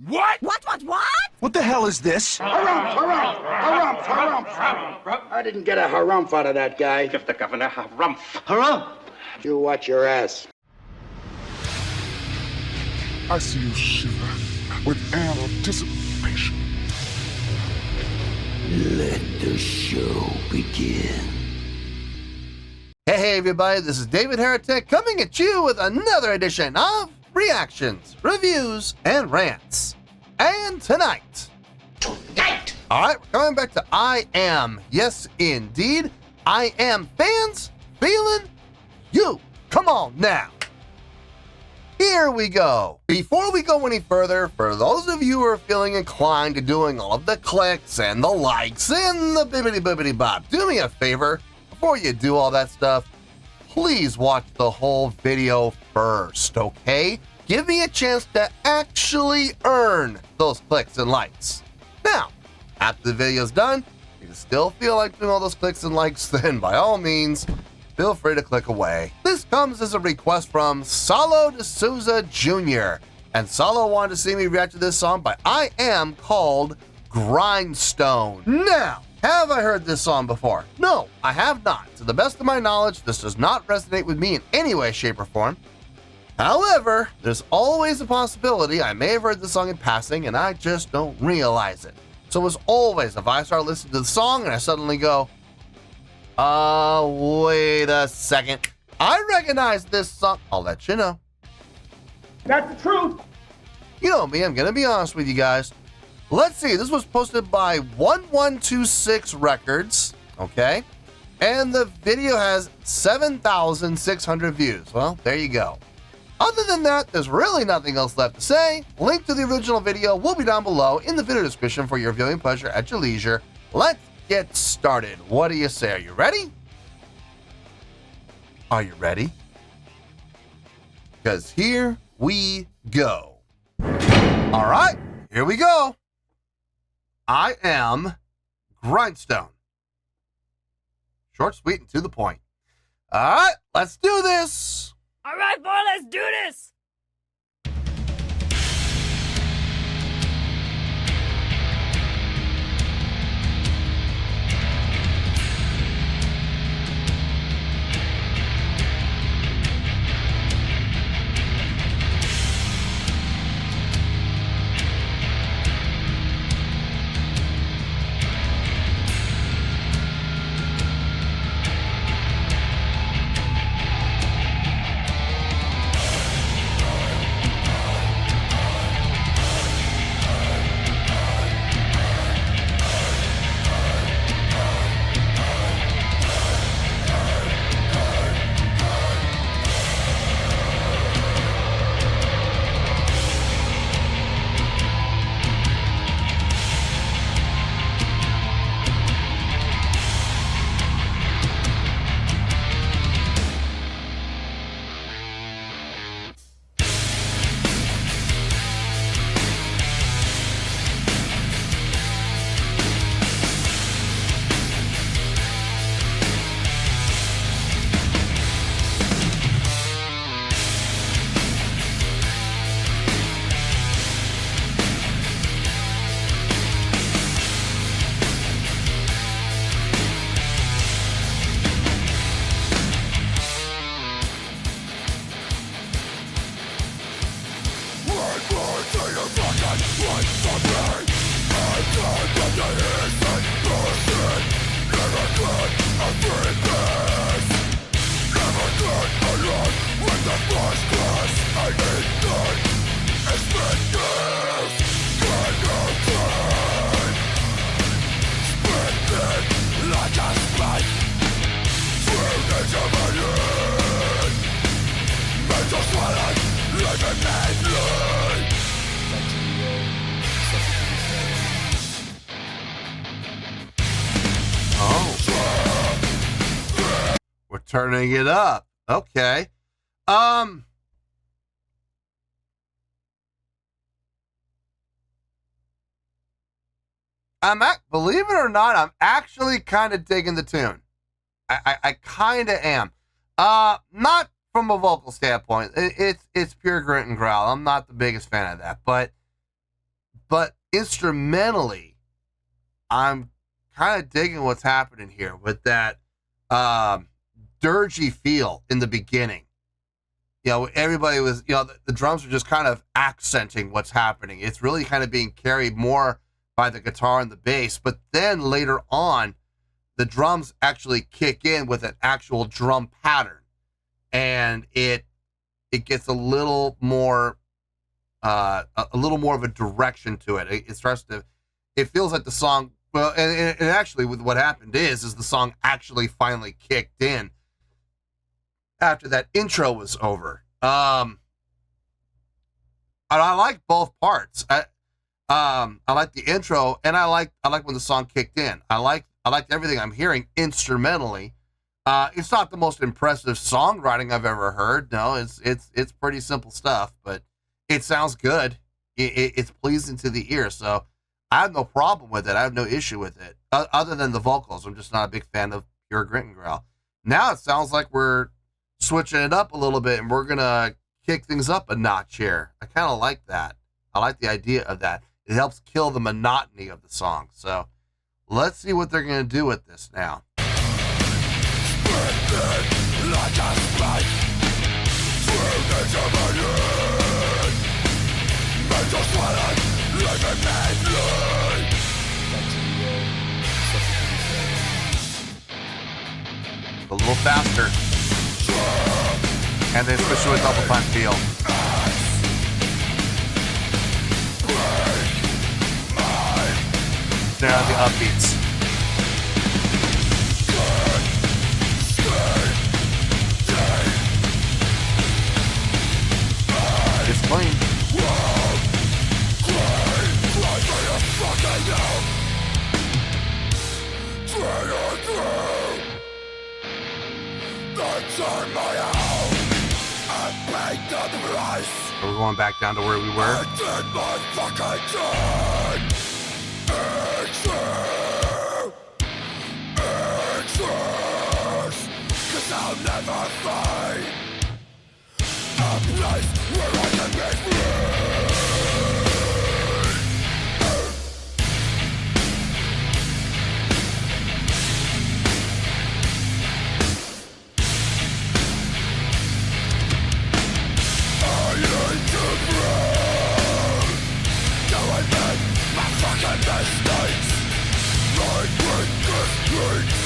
What? What? What the hell is this? Harumph. I didn't get a harumph out of that guy. Give the governor harumph. Harumph! You watch your ass. I see you shiver with anticipation. Let the show begin. Hey everybody, this is David Heretic coming at you with another edition of Reactions, Reviews, and Rants. And tonight, alright, we're coming back to I Am. Yes, indeed, I Am Fans Feeling You. Come on now. Here we go. Before we go any further, for those of you who are feeling inclined to doing all of the clicks and the likes and the bibbity-bibbity-bop, do me a favor. Before you do all that stuff, please watch the whole video first, okay? Give me a chance to actually earn those clicks and likes. Now, after the video's done, if you still feel like doing all those clicks and likes, then by all means, feel free to click away. This comes as a request from Salo D'Souza Jr. And Salo wanted to see me react to this song by I Am called Grindstone. Now, have I heard this song before? No, I have not. To the best of my knowledge, this does not resonate with me in any way, shape, or form. However, there's always a possibility I may have heard the song in passing and I just don't realize it. So as always, if I start listening to the song and I suddenly go, wait a second, I recognize this song, I'll let you know. That's the truth. You know me, I'm gonna be honest with you guys. Let's see, this was posted by 1126 Records, okay? And the video has 7,600 views. Well, there you go. Other than that, there's really nothing else left to say. Link to the original video will be down below in the video description for your viewing pleasure at your leisure. Let's get started. What do you say? Are you ready? Are you ready? Because here we go. All right, here we go. I Am Grindstone. Short, sweet, and to the point. All right, let's do this. All right, boy, let's do this. We're turning it up. Okay. I'm believe it or not, I'm actually kind of digging the tune. I kind of am. Not from a vocal standpoint. It's pure grit and growl. I'm not the biggest fan of that, but But instrumentally, I'm kind of digging what's happening here with that dirgy feel in the beginning. You know, everybody was, you know, the drums are just kind of accenting what's happening. It's really kind of being carried more by the guitar and the bass. But then later on, the drums actually kick in with an actual drum pattern. And it gets a little more of a direction to it. It starts to, it feels like the song, well, and actually with what happened is the song actually finally kicked in after that intro was over. And I like both parts. I like the intro, and I like when the song kicked in. I like everything I'm hearing instrumentally. It's not the most impressive songwriting I've ever heard. No, it's pretty simple stuff, but it sounds good. It's pleasing to the ear, so I have no problem with it. I have no issue with it, other than the vocals. I'm just not a big fan of pure grit and growl. Now it sounds like we're switching it up a little bit, and we're gonna kick things up a notch here. I kind of like that. I like the idea of that. It helps kill the monotony of the song. So let's see what they're gonna do with this now. A little faster. And then switch to a double time feel. There are the upbeats. It's clean. We're going back down to where we were. I'll never find a place where I can be free. I need to grow. Now I make my fucking mistakes. Right with the streets.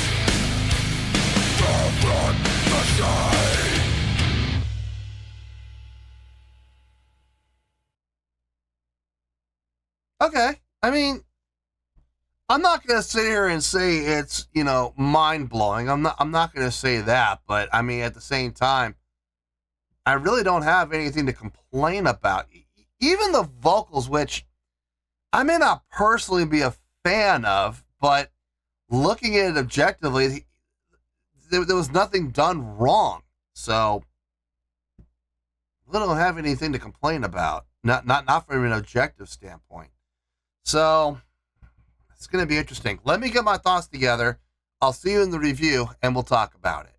Okay, I mean, I'm not gonna sit here and say it's, you know, mind blowing. I'm not gonna say that, but I mean, at the same time, I really don't have anything to complain about. Even the vocals, which I may not personally be a fan of, but looking at it objectively, there was nothing done wrong, so I don't have anything to complain about. Not from an objective standpoint. So it's going to be interesting. Let me get my thoughts together. I'll see you in the review, and we'll talk about it.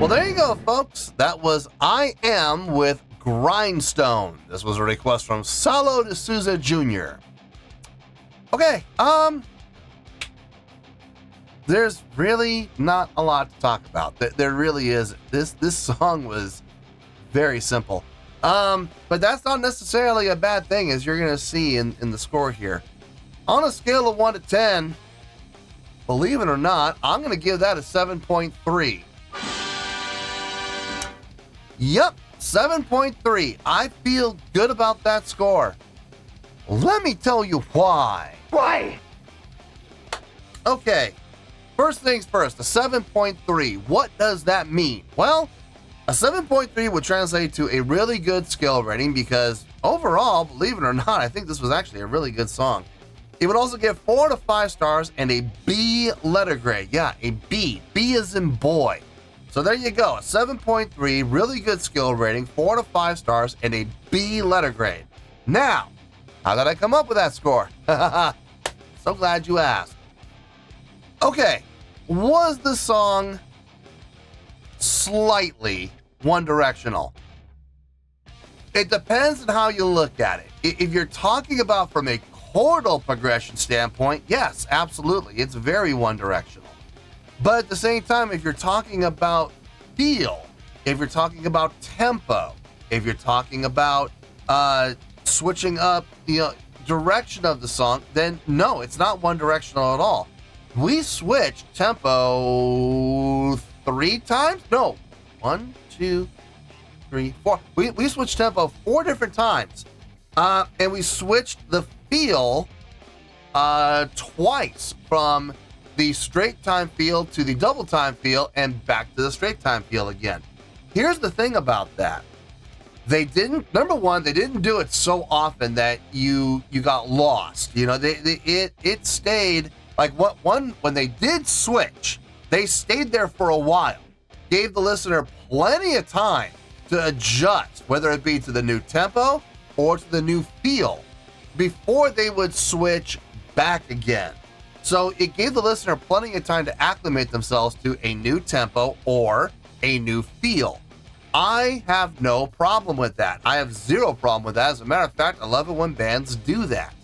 Well, there you go, folks. That was I Am with Grindstone. This was a request from Salo D'Souza Jr. Okay, there's really not a lot to talk about. There really is. This song was very simple. But that's not necessarily a bad thing, as you're going to see in the score here. On a scale of 1 to 10, believe it or not, I'm going to give that a 7.3. Yep, 7.3. I feel good about that score. Let me tell you why. Why? Okay. First things first, a 7.3. What does that mean? Well, a 7.3 would translate to a really good skill rating because overall, believe it or not, I think this was actually a really good song. It would also get 4 to 5 stars and a B letter grade. Yeah, a B. B as in boy. So there you go, a 7.3, really good skill rating, 4 to 5 stars, and a B letter grade. Now, how did I come up with that score? So glad you asked. Okay, was the song slightly one-directional? It depends on how you look at it. If you're talking about from a chordal progression standpoint, yes, absolutely. It's very one directional. But at the same time, if you're talking about feel, if you're talking about tempo, if you're talking about switching up the direction of the song, then no, it's not one directional at all. We switched tempo 3 times? No, 1, 2, 3, 4. We switched tempo 4 different times. And we switched the feel twice, from the straight time feel to the double time feel and back to the straight time feel again. Here's the thing about that. They didn't, number one, they didn't do it so often that you got lost. You know, it stayed like when they did switch, they stayed there for a while, gave the listener plenty of time to adjust, whether it be to the new tempo or to the new feel, before they would switch back again. So it gave the listener plenty of time to acclimate themselves to a new tempo or a new feel. I have no problem with that. I have zero problem with that. As a matter of fact, I love it when bands do that.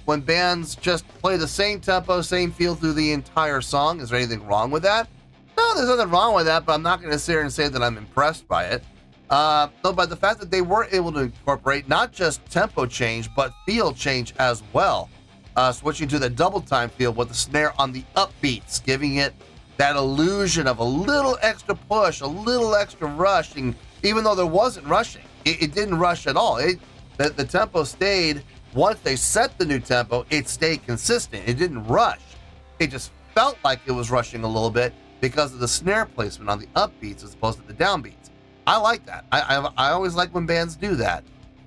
When bands just play the same tempo, same feel through the entire song, is there anything wrong with that? No, there's nothing wrong with that, but I'm not going to sit here and say that I'm impressed by it. No, but the fact that they were able to incorporate not just tempo change, but feel change as well. Switching to the double time feel with the snare on the upbeats, giving it that illusion of a little extra push, a little extra rushing, even though there wasn't rushing. It didn't rush at all. The tempo stayed, once they set the new tempo, it stayed consistent. It didn't rush. It just felt like it was rushing a little bit because of the snare placement on the upbeats as opposed to the downbeats. I like that. I always like when bands do that.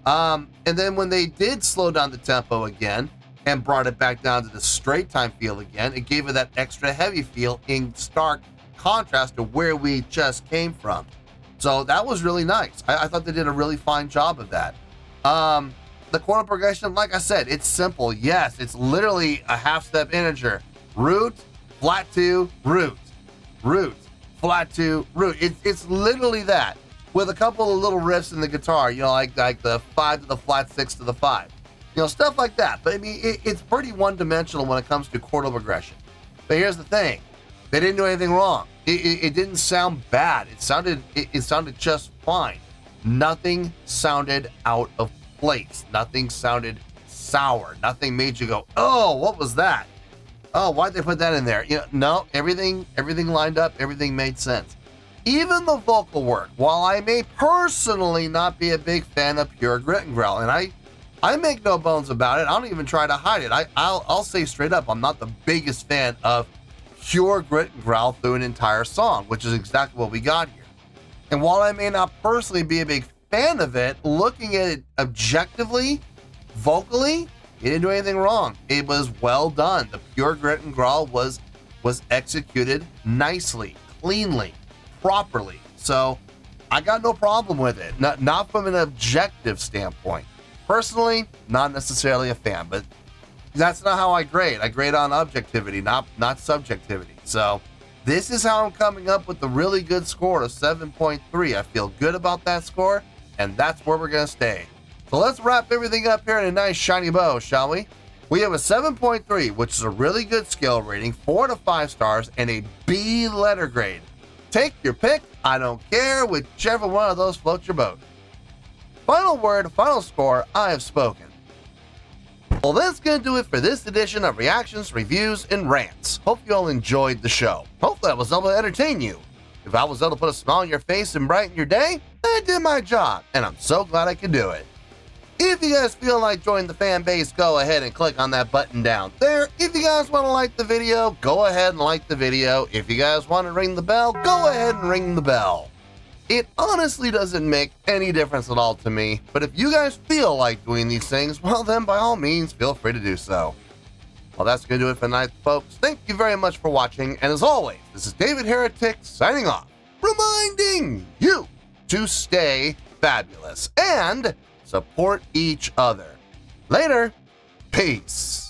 And then when they did slow down the tempo again and brought it back down to the straight time feel again, it gave it that extra heavy feel in stark contrast to where we just came from. So that was really nice. I thought they did a really fine job of that. The chordal progression, like I said, it's simple. Yes, it's literally a half-step integer. Root, flat 2, root. Root, flat 2, root. It's literally that, with a couple of little riffs in the guitar, you know, like the 5 to the flat 6 to the 5. You know, stuff like that. But I mean, it's pretty one-dimensional when it comes to chordal progression. But here's the thing. They didn't do anything wrong. It didn't sound bad. It sounded just fine. Nothing sounded out of place. Nothing sounded sour. Nothing made you go, oh, what was that? Oh, why'd they put that in there? You know, no, everything lined up. Everything made sense. Even the vocal work, while I may personally not be a big fan of pure grit and growl, and I make no bones about it. I don't even try to hide it. I'll say straight up, I'm not the biggest fan of pure grit and growl through an entire song, which is exactly what we got here. And while I may not personally be a big fan of it, looking at it objectively, vocally, it didn't do anything wrong. It was well done. The pure grit and growl was executed nicely, cleanly, properly. So I got no problem with it. Not from an objective standpoint. Personally, not necessarily a fan, but that's not how I grade. I grade on objectivity, not subjectivity. So this is how I'm coming up with the really good score of 7.3. I feel good about that score, and that's where we're going to stay. So let's wrap everything up here in a nice shiny bow, shall we? We have a 7.3, which is a really good skill rating, 4 to 5 stars, and a B letter grade. Take your pick. I don't care, whichever one of those floats your boat. Final word, final score, I have spoken. Well, that's going to do it for this edition of Reactions, Reviews, and Rants. Hope you all enjoyed the show. Hopefully I was able to entertain you. If I was able to put a smile on your face and brighten your day, I did my job, and I'm so glad I could do it. If you guys feel like joining the fan base, go ahead and click on that button down there. If you guys want to like the video, go ahead and like the video. If you guys want to ring the bell, go ahead and ring the bell. It honestly doesn't make any difference at all to me, but if you guys feel like doing these things, well then by all means, feel free to do so. Well, that's going to do it for tonight, folks. Thank you very much for watching, and as always, this is David Heretic signing off, reminding you to stay fabulous and support each other. Later. Peace.